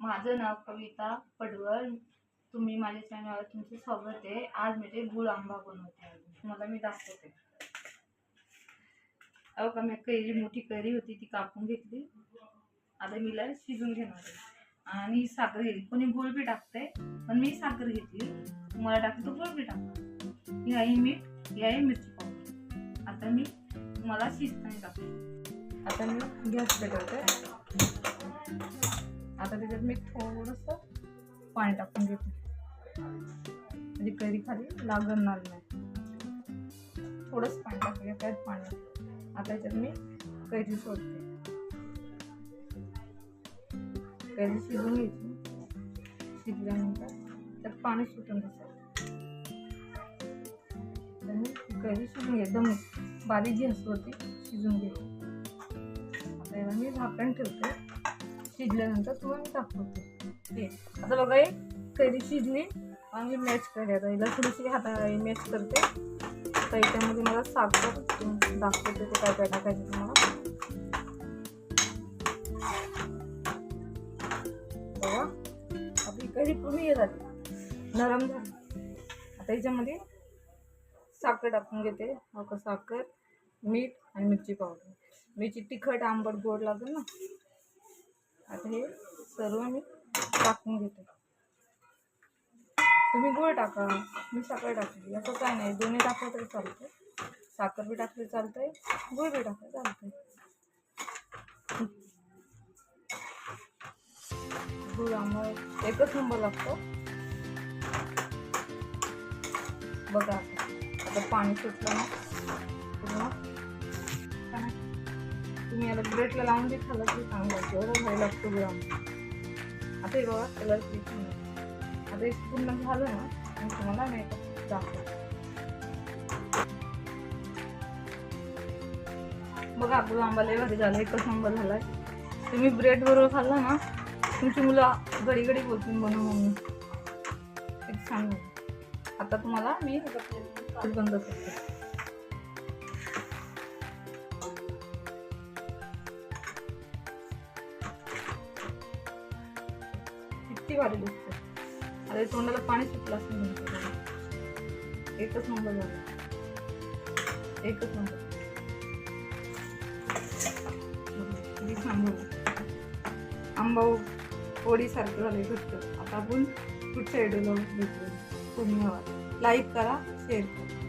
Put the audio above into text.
माझं नाव कविता पडवळ. तुम्ही माझ्या चॅनलवर तुमचं स्वागत आहे. आज मी ते गुळ आंबा बनवते आहे. तुम्हाला मी दाखवते. अहो का मी कैरी, मोठी कैरी होती ती कापून घेतली. आता मीला शिजून घेणार आहे आणि साखर घेतली. कोणी गुळ बी टाकते पण मी साखर घेतली. तुम्हाला टाकतो गुळ बी टाका. ही आहे मीठ, ही आहे मिरची पावडर. आता मी तुम्हाला शिजताना टाकते. आता मी गॅस पेटवते. आता त्याच्यात मी थोडंसं पाणी टाकून घेते म्हणजे कैरी खाली लागणार नाही. थोडंच पाणी टाकूया त्यात पाणी. आता याच्यात मी कैरी सोडते. कैरी शिजून घ्यायची. शिजल्यानंतर त्यात पाणी सुटून द्यायचं. कैरी शिजून घे, एकदम बारीक गॅसवरती शिजून घे. आता याला मी झाकण ठेवते. शिजल्यानंतर तुम्हाला मी दाखवते. आता बघा एक कैरी शिजली आणि मॅच करते. आता हिला थोडीशी हाताने मॅच करते. तर याच्यामध्ये मला साखर दाखवते ते काय काय टाकायचं तुम्हाला. बघा आपली कैरी पूर्ण हे झाली, नरम झाली. आता याच्यामध्ये साखर टाकून घेते. साखर, मीठ आणि मिरची पावडर. मिरची तिखट, आंबट, गोड लागेल ना. आता हे सर्व मी टाकून घेते. तुम्ही गुळ टाका, मी साखर टाकली, असं काय नाही. दोन्ही टाकलं तरी चालतंय. साखर बी टाकली चालतंय, गुळ बी टाकलं चालतंय. गुळ आंबा एकच नंबर लागतो. बघा आता पाणी सुटलं ना पूर्ण. तुम्ही याला ब्रेडला लावून बी खाल्लं तरी चांगलं एवढं भारी लागतो गुळ आंबा. आता हे बघा कलर आता हे पूर्ण झालं ना आणि तुम्हाला मेकअप दाखवतो. बघा गुळ आंबा लय भारी झाला, एकच नंबर झालाय. तुम्ही ब्रेड बरोबर खाल्ला ना तुमची मुलं घडी घडी बोलतील बनव मम्मी. एक छान झालं. आता तुम्हाला मी बंद करते. किती भारी दिसते. अरे तोंडाला पाणी सुटलं असं एकच नंबर झाला, एकच नंबर. किती छान झालं. आंबा पोळी सारखं झालं घट्ट. आता आपण पुढच्या व्हिडिओला भेटूया. धन्यवाद. लाईक करा, शेअर करा.